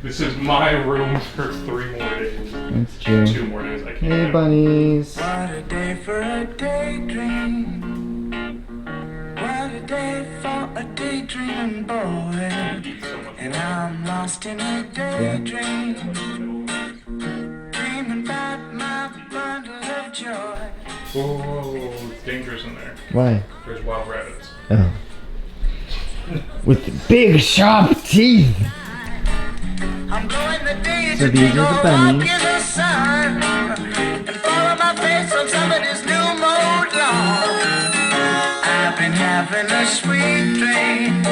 This is my room for 3 more days. That's true. 2 more days. I can't. Hey, bunnies. What a day for a daydream. What a day for a daydreaming boy. And I'm lost in a daydream. Dreaming about my bundle of joy. Whoa, it's dangerous in there. Why? There's wild rabbits. Oh. With big sharp teeth. I'm going the days So to these take are a the walk bunnies. in the sun and follow my face on somebody's new mode lawn. I've been having a sweet dream.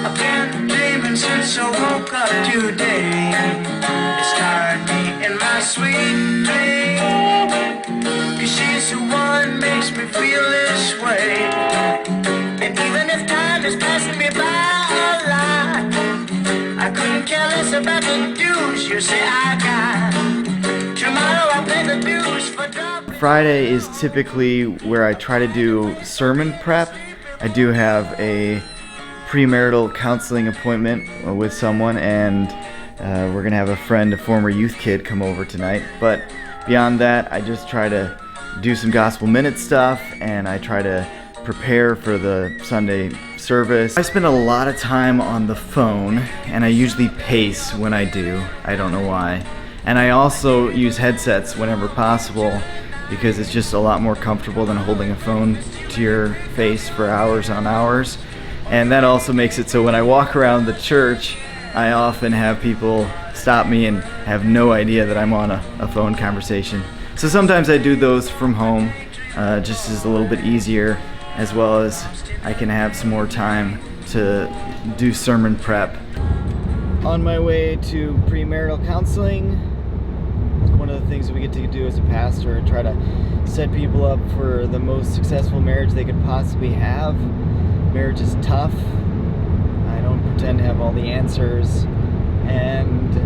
I've been dreaming since I woke up today. It started me in my sweet dream. 'Cause she's the one makes me feel this way. And even if time is passing me by a lot, I couldn't care less about the dues you say I got. Tomorrow I'll pay the dues for double. Friday is typically where I try to do sermon prep. I do have a premarital counseling appointment with someone, and we're gonna have a friend, a former youth kid, come over tonight. But beyond that, I just try to do some gospel minute stuff, and I try to prepare for the Sunday service. I spend a lot of time on the phone, and I usually pace when I do. I don't know why. And I also use headsets whenever possible because it's just a lot more comfortable than holding a phone to your face for hours on hours. And that also makes it so when I walk around the church, I often have people stop me and have no idea that I'm on a phone conversation. So sometimes I do those from home, just as a little bit easier, as well as I can have some more time to do sermon prep. On my way to premarital counseling, one of the things that we get to do as a pastor, try to set people up for the most successful marriage they could possibly have. Marriage is tough. I don't pretend to have all the answers, and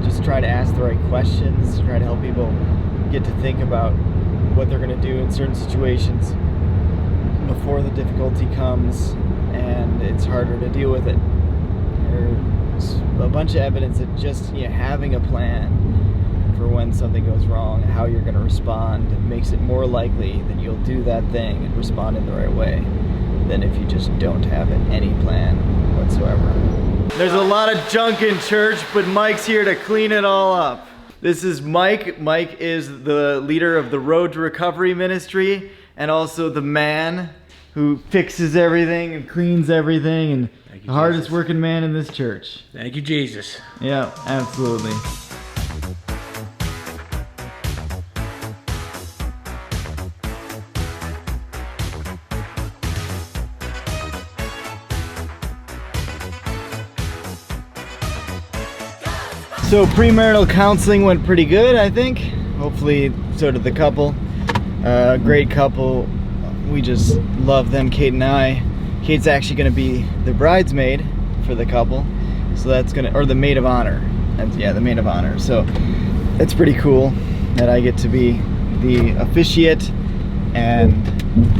just try to ask the right questions, to try to help people get to think about what they're going to do in certain situations before the difficulty comes and it's harder to deal with it. There's a bunch of evidence that just having a plan for when something goes wrong, how you're going to respond, makes it more likely that you'll do that thing and respond in the right way than if you just don't have any plan whatsoever. There's a lot of junk in church, but Mike's here to clean it all up. This is Mike. Mike is the leader of the Road to Recovery ministry and also the man who fixes everything and cleans everything and the hardest working man in this church. Thank you, Jesus. Yeah, absolutely. So premarital counseling went pretty good, I think. Hopefully so did the couple. Great couple. We just love them, Kate and I. Kate's actually gonna be the bridesmaid for the couple. So that's gonna, or the maid of honor. Yeah, the maid of honor. So it's pretty cool that I get to be the officiate and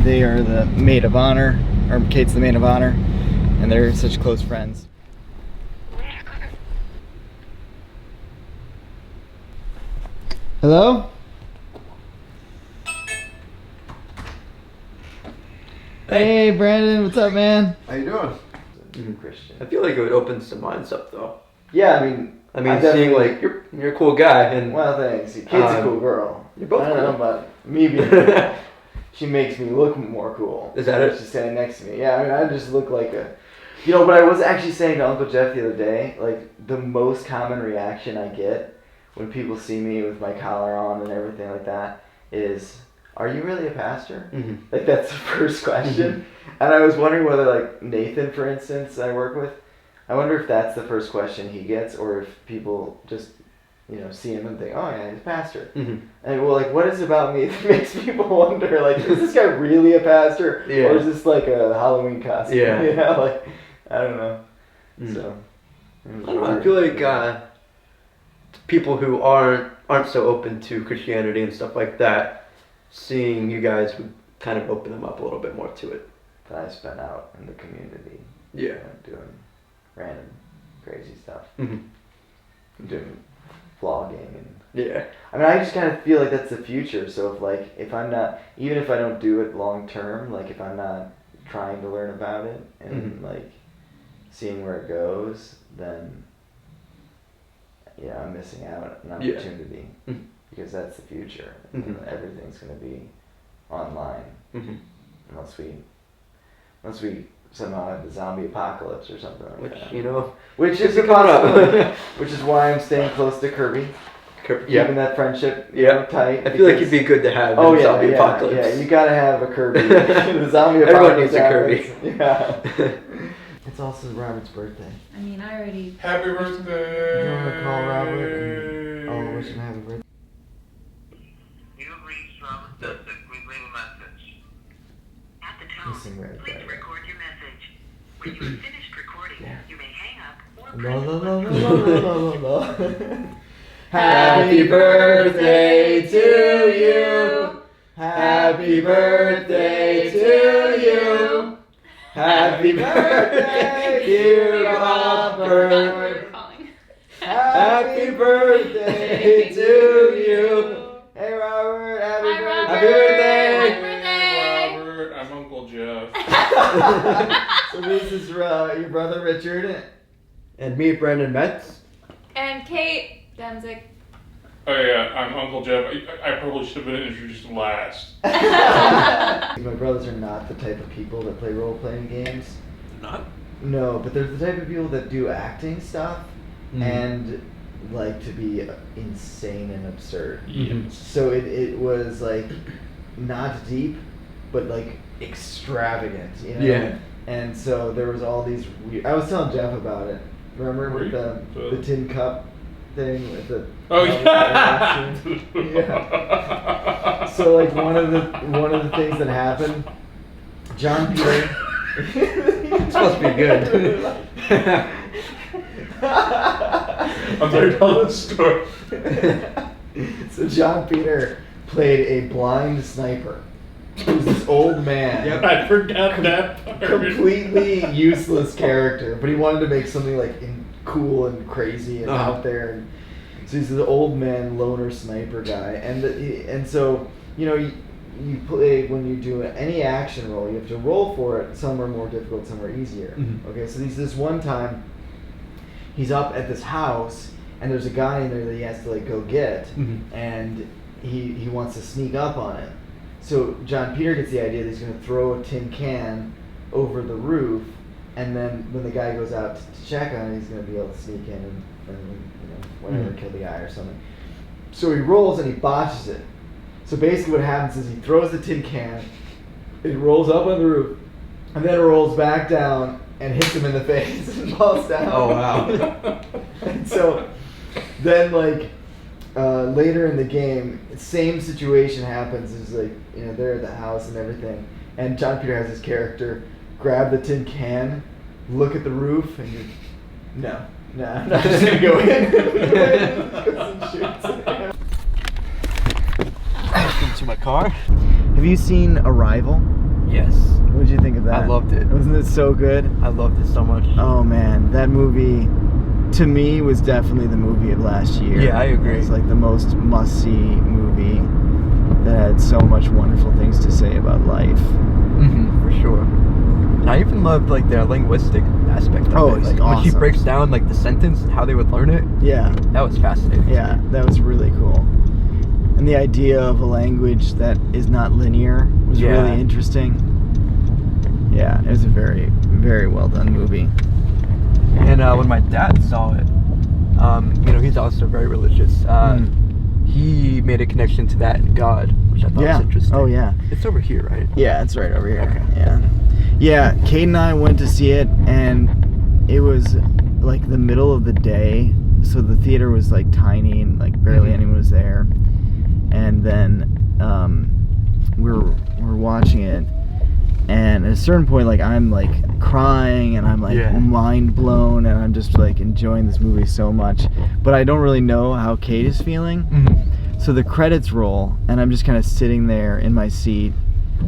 they are the maid of honor, or Kate's the maid of honor, and they're such close friends. Hello? Hey Brandon, what's up, man? How you doing? Christian. I feel like it would open some minds up, though. Yeah, I mean, Seeing like you're a cool guy, and well, thanks. Kate's a cool girl. You're both I don't cool. know about me being cool. She makes me look more cool. Is that it? She's standing next to me. Yeah, I mean, I just look like a... You know, but I was actually saying to Uncle Jeff the other day, like, the most common reaction I get when people see me with my collar on and everything like that is, are you really a pastor? Mm-hmm. Like, that's the first question. And I was wondering whether, like, Nathan, for instance, I work with, I wonder if that's the first question he gets, or if people just, see him and think, oh yeah, he's a pastor. Mm-hmm. And well, like, what is it about me that makes people wonder, like, is this guy really a pastor? Yeah. Or is this like a Halloween costume? Yeah. Like, I don't know. Mm. So. I don't know. I feel like people who aren't so open to Christianity and stuff like that, seeing you guys would kind of open them up a little bit more to it. That I spent out in the community. Yeah. Doing random crazy stuff. Mm-hmm. I'm doing vlogging and. Yeah. I mean, I just kind of feel like that's the future. So if I'm not, even if I don't do it long term, like if I'm not trying to learn about it and like seeing where it goes, then I'm missing out on an opportunity because that's the future. And everything's gonna be online unless we somehow have the zombie apocalypse or something like that. Which is a possibility. Which is why I'm staying close to Kirby. Keeping that friendship tight. I feel like it'd be good to have in zombie apocalypse. Yeah, you gotta have a Kirby. The zombie Everyone apocalypse needs a Kirby. Yeah. It's also Robert's birthday. I mean, I already. Happy birthday! You wanna call Robert and wish him happy birthday? You've reached Robert Dudzik. Please leave a message. At the tone, Listen right please there. record your message. When you have finished recording, you may hang up or La press la the la button. la la la la. Happy birthday to you. Happy birthday to you. Happy birthday, dear Robert. Happy birthday to you. Hey Robert, happy Hi, Robert. Happy birthday. Happy birthday. Robert, I'm Uncle Jeff. So this is your brother Richard. And me, Brandon Metz. And Kate Demzik. Oh yeah, I'm Uncle Jeff. I probably should have been introduced last. My brothers are not the type of people that play role-playing games. Not? No, but they're the type of people that do acting stuff and like to be insane and absurd. Yes. So it was like not deep, but like extravagant, you know? Yeah. And so there was all these weird. I was telling Jeff about it. Remember Were with you? the tin cup thing with the. Oh yeah. Yeah. So like one of the things that happened, John Peter. It's supposed to be good. I'm sorry, tell the story. So John Peter played a blind sniper. He was this old man. I forgot that part. Completely useless character, but he wanted to make something like cool and crazy and out there. And so he's this old man loner sniper guy, and so you play when you do any action roll, you have to roll for it. Some are more difficult, some are easier. Okay, so this one time, he's up at this house, and there's a guy in there that he has to like go get, and he wants to sneak up on it. So John Peter gets the idea that he's going to throw a tin can over the roof, and then when the guy goes out to check on it, he's going to be able to sneak in and whatever, kill the guy or something. So he rolls and he botches it. So basically what happens is he throws the tin can, it rolls up on the roof, and then it rolls back down and hits him in the face and falls down. Oh, wow. And so then later in the game, same situation happens. Is like they're at the house and everything, and John Peter has his character grab the tin can, look at the roof, and I'm not just gonna go in. Goes and shoots him. Into my car. Have you seen Arrival? Yes. What did you think of that? I loved it. Wasn't it so good? I loved it so much. Oh man, that movie to me was definitely the movie of last year. Yeah, I agree. It's like the most must-see movie that had so much wonderful things to say about life. For sure. And I even loved like the linguistic aspect of Oh, it. it's Like when he awesome. breaks down like the sentence and how they would learn it. Yeah. That was fascinating. Yeah, that was really cool. And the idea of a language that is not linear was really interesting. Yeah, it was a very, very well done movie. And when my dad saw it, he's also very religious. He made a connection to that and God, which I thought was interesting. Oh yeah. It's over here, right? Yeah, it's right over here. Okay. Yeah. Yeah, Kate and I went to see it, and it was like the middle of the day, so the theater was like tiny and like barely anyone was there. And then we're watching it, and at a certain point, like I'm like crying and I'm like mind blown, and I'm just like enjoying this movie so much, but I don't really know how Kate is feeling. So the credits roll, and I'm just kind of sitting there in my seat,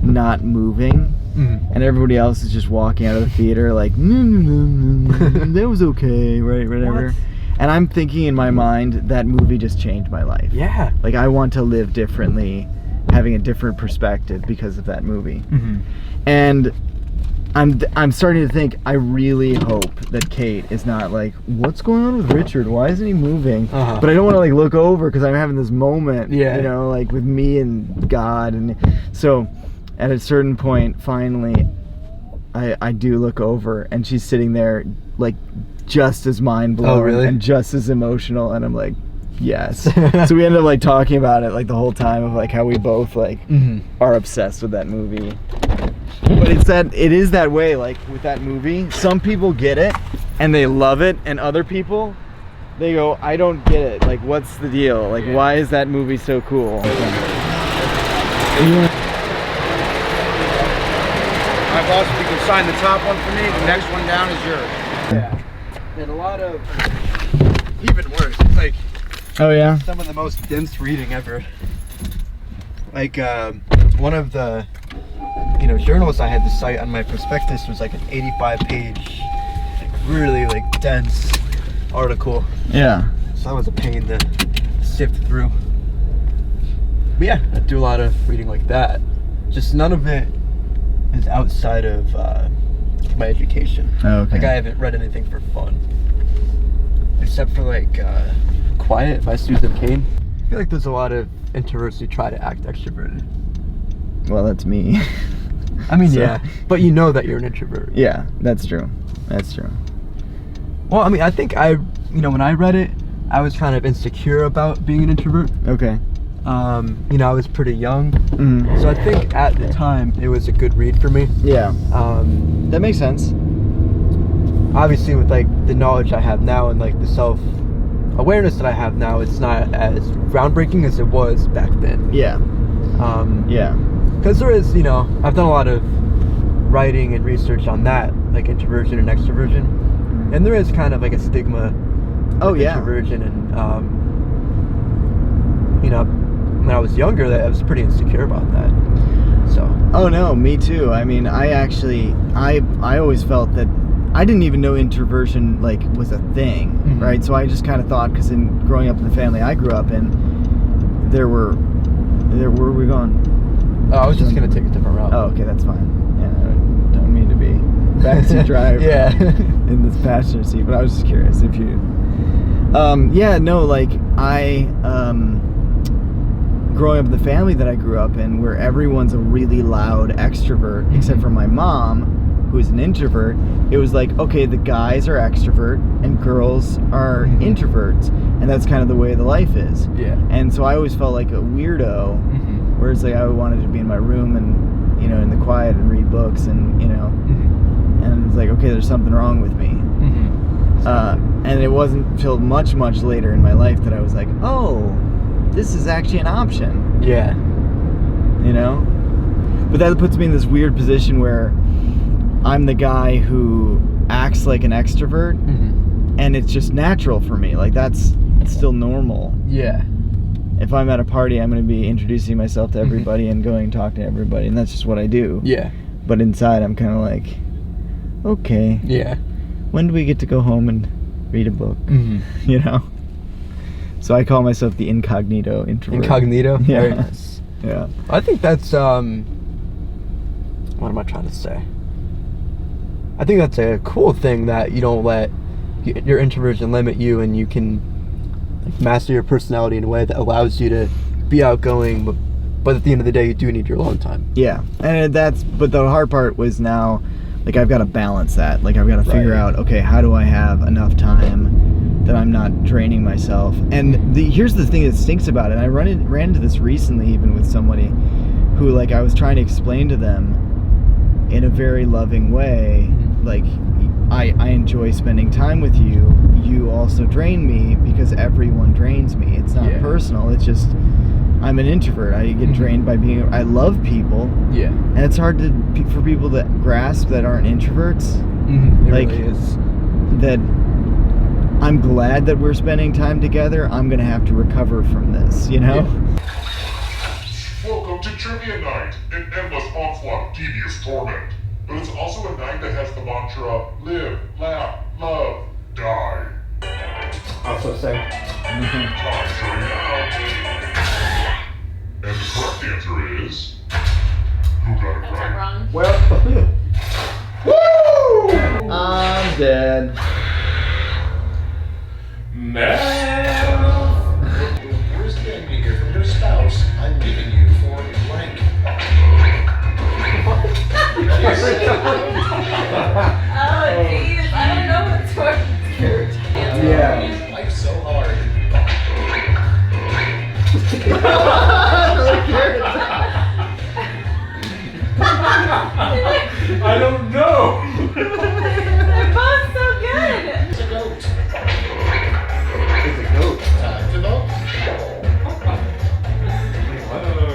not moving, and everybody else is just walking out of the theater like, that was okay, right, whatever. What? And I'm thinking in my mind, that movie just changed my life. Yeah. Like, I want to live differently, having a different perspective because of that movie. And I'm starting to think, I really hope that Kate is not like, what's going on with Richard? Why isn't he moving? But I don't want to like look over because I'm having this moment, you know, like with me and God. And so at a certain point, finally, I do look over and she's sitting there like just as mind blown and just as emotional. And I'm like, yes. So we ended up like talking about it like the whole time of like how we both like are obsessed with that movie. But it is that way, like with that movie. Some people get it and they love it, and other people, they go, I don't get it. Like, what's the deal? Like, why is that movie so cool? Alright, boss, if you can sign the top one for me, the next one down is yours. Yeah. And a lot of, even worse, it's like Oh yeah? some of the most dense reading ever. Like, one of the, journals I had to cite on my prospectus was like an 85-page, really like dense article. Yeah. So that was a pain to sift through. But yeah, I do a lot of reading like that. Just none of it is outside of my education. Oh, okay. Like, I haven't read anything for fun. Except for like Quiet by Susan Cain. I feel like there's a lot of introverts who try to act extroverted. Well, that's me. I mean, So- yeah, but you know that you're an introvert. Yeah, that's true. That's true. Well, I mean, I think when I read it, I was kind of insecure about being an introvert. Okay. I was pretty young, Mhm. so I think at the time it was a good read for me. Yeah. That makes sense. Obviously, with like the knowledge I have now and like the self-awareness that I have now, it's not as groundbreaking as it was back then. Yeah. Yeah. Because there is, I've done a lot of writing and research on that, like introversion and extroversion, and there is kind of like a stigma. Oh, with yeah. introversion, and when I was younger, I was pretty insecure about that. So. Oh no, me too. I mean, I always felt that I didn't even know introversion like was a thing, right? So I just kind of thought, because in growing up in the family I grew up in, where were we going? Oh, I was just gonna take a different route. Oh, okay, that's fine. Yeah, I don't mean to be backseat driver Yeah. in this passenger seat, but I was just curious if you. Growing up in the family that I grew up in, where everyone's a really loud extrovert, except for my mom, who is an introvert, it was like, okay, the guys are extrovert and girls are introverts, and that's kind of the way the life is. Yeah. And so I always felt like a weirdo, whereas like I wanted to be in my room and in the quiet and read books and and it's like, okay, there's something wrong with me. And it wasn't until much later in my life that I was like, oh, this is actually an option. Yeah. But that puts me in this weird position where I'm the guy who acts like an extrovert, and it's just natural for me. Like, it's still normal. Yeah. If I'm at a party, I'm going to be introducing myself to everybody and going and talking to everybody, and that's just what I do. Yeah. But inside, I'm kind of like, okay, Yeah. when do we get to go home and read a book? So I call myself the incognito introvert. Incognito. Yeah. Very nice. Yeah. I think that's what am I trying to say? I think that's a cool thing, that you don't let your introversion limit you, and you can like master your personality in a way that allows you to be outgoing, but at the end of the day, you do need your alone time. Yeah, and but the hard part was now, like, I've got to balance that. Like, I've got to figure out, okay, how do I have enough time that I'm not draining myself? And here's the thing that stinks about it. And I ran into this recently, even with somebody who, like, I was trying to explain to them in a very loving way, like, I enjoy spending time with you. You also drain me because everyone drains me. It's not personal. It's just, I'm an introvert. I get drained by I love people. Yeah. And it's hard for people to grasp that aren't introverts. It Like, really is. that I'm glad that we're spending time together. I'm going to have to recover from this, Yeah. Welcome to Trivia Night, an endless onslaught of devious torment. But it's also a night that has the mantra, live, laugh, love, die. Also say. Time's running out. And the correct answer is... Who got it That's not right? wrong. Well. Woo! I'm dead. Math. Where's the enemy here from your spouse? I'm leaving you for blank. Oh, jeez. I don't know what's worse. Yeah. Life's so hard. I don't know.